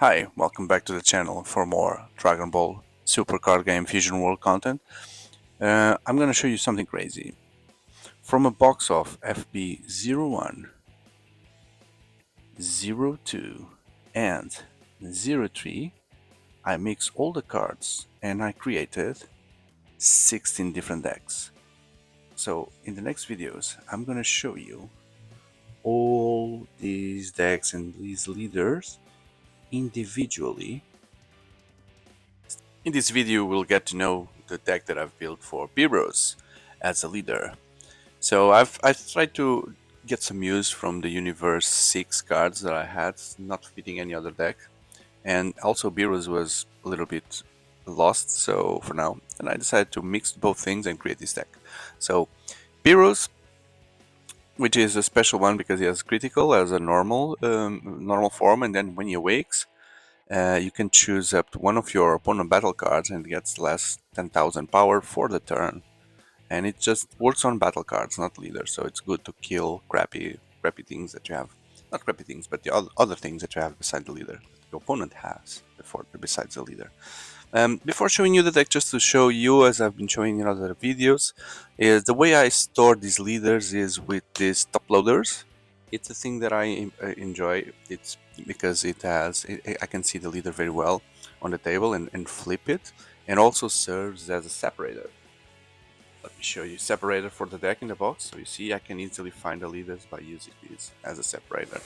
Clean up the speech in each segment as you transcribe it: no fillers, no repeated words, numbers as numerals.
Hi, welcome back to the channel for more Dragon Ball Super Card Game Fusion World content. I'm gonna show you something crazy. From a box of FB01, 02, and 03, I mixed all the cards and I created 16 different decks. So in the next videos, I'm gonna show you all these decks and these leaders individually. In this video, we'll get to know the deck that I've built for Beerus as a leader. So I've tried to get some use from the Universe 6 cards that I had, not fitting any other deck. And also Beerus was a little bit lost, so for now. And I decided to mix both things and create this deck. So Beerus, which is a special one because he has critical as a normal form, and then when he awakes, you can choose up to one of your opponent battle cards and it gets less 10,000 power for the turn. And it just works on battle cards, not leaders, so it's good to kill crappy things that you have. Not crappy things, but the other things that you have beside the leader, that the opponent has besides the leader. Before showing you the deck, just to show you, as I've been showing in other videos, is the way I store these leaders is with these top loaders. It's a thing that I enjoy. It's because I can see the leader very well on the table and flip it, and also serves as a separator. Let me show you separator for the deck in the box. So you see I can easily find the leaders by using this as a separator,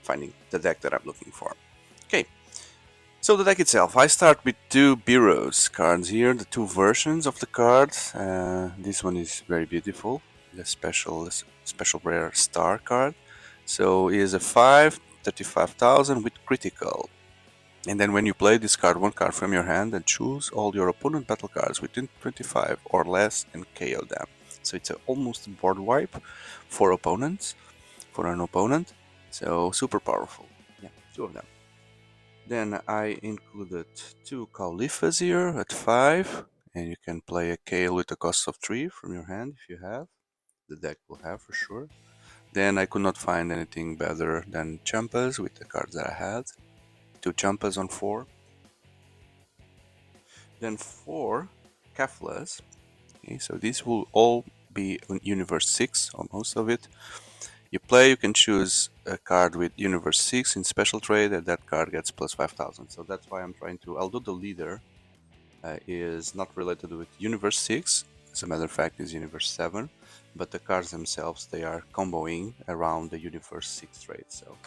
finding the deck that I'm looking for. Okay, so the deck itself, I start with two Beerus cards here, the two versions of the cards. This one is very beautiful, the special rare star card. So it is a 35,000 with critical. And then when you play, discard one card from your hand and choose all your opponent battle cards within 25 or less and KO them. So it's almost a board wipe for an opponent. So super powerful. Yeah, two of them. Then I included two Cauliflas here at 5, and you can play a Kale with a cost of 3 from your hand if you have. The deck will have for sure. Then I could not find anything better than Champas with the cards that I had. Two Champas on 4. Then 4 Keflas. Okay, so these will all be on Universe 6, or most of it. You play, you can choose a card with Universe 6 in special trade, and that card gets plus 5,000. So that's why I'm trying to, although the leader is not related with Universe 6, as a matter of fact is Universe 7, but the cards themselves, they are comboing around the Universe 6 trade. So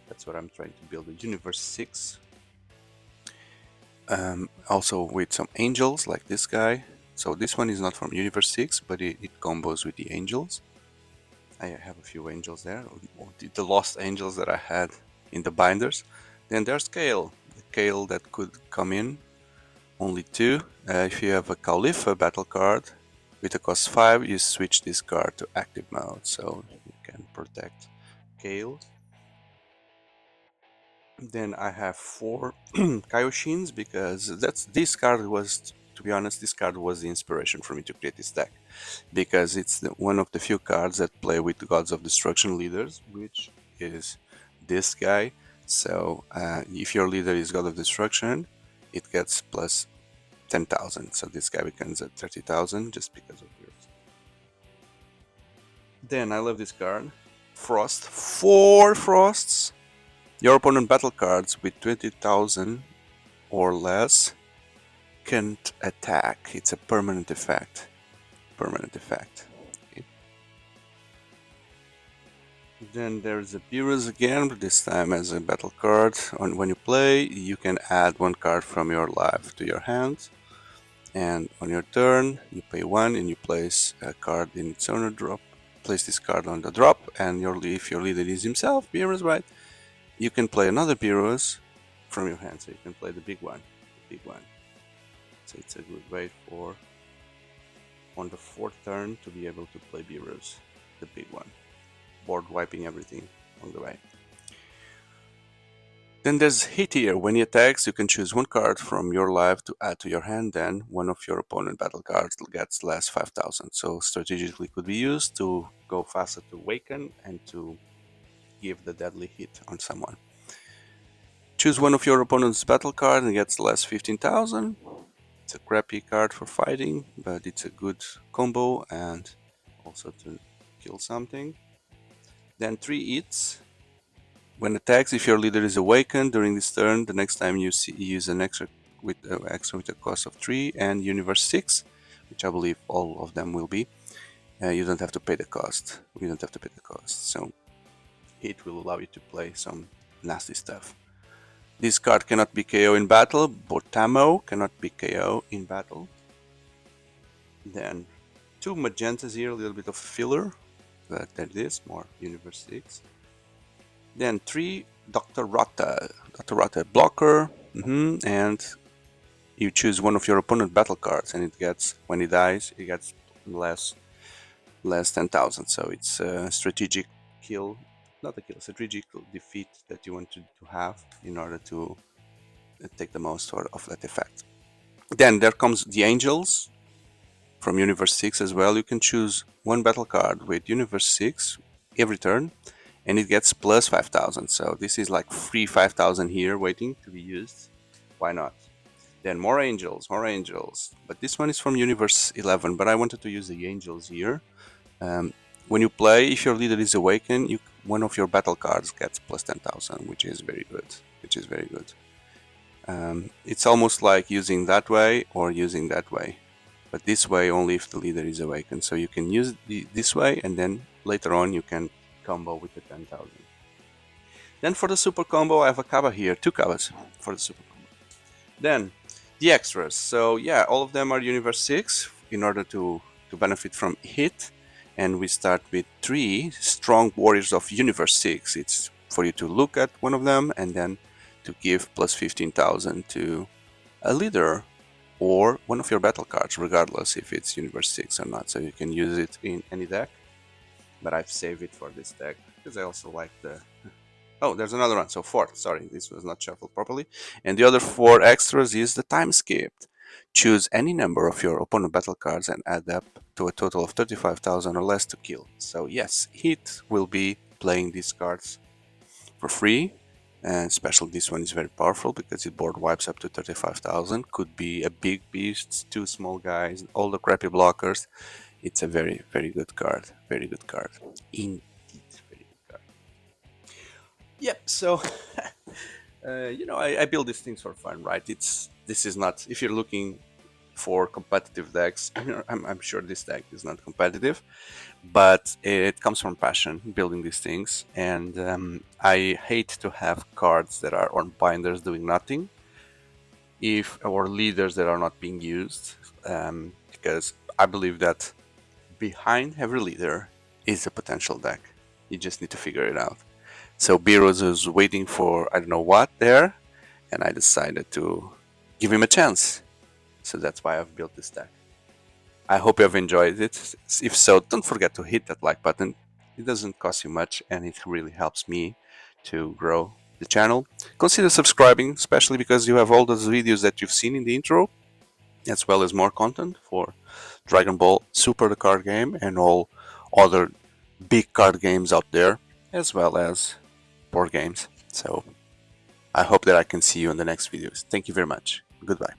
that's what I'm trying to build, a Universe 6. Also with some angels like this guy. So this one is not from Universe 6, but it combos with the angels. I have a few angels there, or the lost angels that I had in the binders. Then there's Kale, the Kale that could come in, only 2. If you have a Khalifa battle card with a cost 5, you switch this card to active mode, so you can protect Kale. Then I have 4 Kaioshins, because this card was, to be honest, this card was the inspiration for me to create this deck, because it's one of the few cards that play with the Gods of Destruction leaders, which is this guy. So if your leader is God of Destruction, it gets plus 10,000. So this guy becomes at 30,000 just because of yours. Then I love this card, Frost. 4 Frosts. Your opponent battle cards with 20,000 or less can't attack. It's a permanent effect. Okay. Then there's a Beerus again, but this time as a battle card. When you play, you can add 1 card from your life to your hand. And on your turn, you pay 1 and you place a card in its owner drop. Place this card on the drop, and if your leader is himself, Beerus, right? You can play another Beerus from your hand, so you can play the big one. So it's a good way for, on the 4th turn, to be able to play Beerus, the big one, board wiping everything on the way. Then there's Hit here. When he attacks, you can choose 1 card from your life to add to your hand, then one of your opponent battle cards gets less 5,000. So strategically could be used to go faster to Awaken and to give the deadly hit on someone. Choose one of your opponent's battle cards and gets less 15,000. It's a crappy card for fighting, but it's a good combo and also to kill something. Then 3 hits. When attacks, if your leader is awakened during this turn, the next time you use an extra with a cost of 3 and Universe 6, which I believe all of them will be. You don't have to pay the cost. We don't have to pay the cost, so it will allow you to play some nasty stuff. This card cannot be KO in battle. Botamo cannot be KO in battle. Then 2 magentas here, a little bit of filler, but there it is, more Universe 6. Then 3 Dr. Rata. Dr. Rata blocker, and you choose one of your opponent battle cards, and it gets, when he dies, it gets less 10,000. So it's a strategic kill, not a kill, strategic defeat that you want to have in order to take the most of that effect. Then there comes the Angels from Universe 6 as well. You can choose one battle card with Universe 6 every turn, and it gets plus 5,000. So this is like free 5,000 here waiting to be used. Why not? Then more Angels. But this one is from Universe 11, but I wanted to use the Angels here. When you play, if your leader is awakened, one of your battle cards gets plus 10,000, which is very good. It's almost like using that way or using that way, but this way only if the leader is awakened. So you can use this way, and then later on you can combo with the 10,000. Then for the super combo, I have a Kaba here, 2 Kabas for the super combo. Then the extras. So yeah, all of them are Universe 6 in order to benefit from hit. And we start with 3 strong warriors of Universe 6. It's for you to look at one of them and then to give plus 15,000 to a leader or one of your battle cards, regardless if it's Universe 6 or not. So you can use it in any deck, but I've saved it for this deck because I also like the... Oh, there's another one. So 4. Sorry, this was not shuffled properly. And the other 4 extras is the time skipped. Choose any number of your opponent battle cards and add up to a total of 35,000 or less to kill. So yes, Hit will be playing these cards for free, and especially this one is very powerful because it board wipes up to 35,000. Could be a big beast, 2 small guys, all the crappy blockers. It's a very, very good card. Very good card. Indeed, very good card. Yep, so... I build these things for fun, right? This is not, if you're looking for competitive decks, I'm sure this deck is not competitive, but it comes from passion, building these things. And I hate to have cards that are on binders doing nothing, or leaders that are not being used, because I believe that behind every leader is a potential deck. You just need to figure it out. So Beerus was waiting for I don't know what there, and I decided to give him a chance. So that's why I've built this deck. I hope you have enjoyed it. If so, don't forget to hit that like button. It doesn't cost you much, and it really helps me to grow the channel. Consider subscribing, especially because you have all those videos that you've seen in the intro, as well as more content for Dragon Ball Super, the card game, and all other big card games out there, as well as board games. So I hope that I can see you in the next videos. Thank you very much. Goodbye.